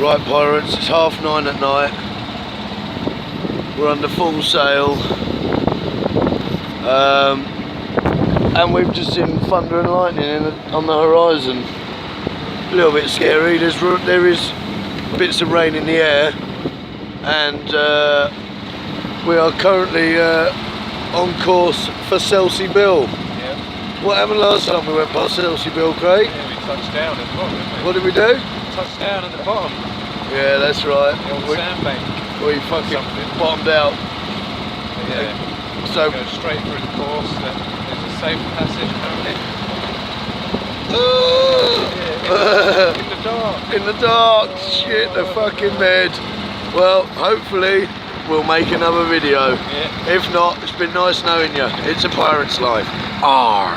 Right, pirates, it's 9:30 at night. We're under full sail. And we've just seen thunder and lightning on the horizon. A little bit scary. There is bits of rain in the air, and we are currently on course for Selsey Bill. Yeah. What happened last time we went past Selsey Bill, Craig? Yeah, we touched down at the bottom, didn't we? What did we do? Touched down at the bottom. Yeah, that's right. The old sandbank. We fucking bottomed out. Yeah. So Go straight through the course. There's a safe passage apparently. In the dark. In the dark, shit the fucking bed. Well, hopefully we'll make another video. Yeah. If not, it's been nice knowing you. It's a pirate's life. Arr.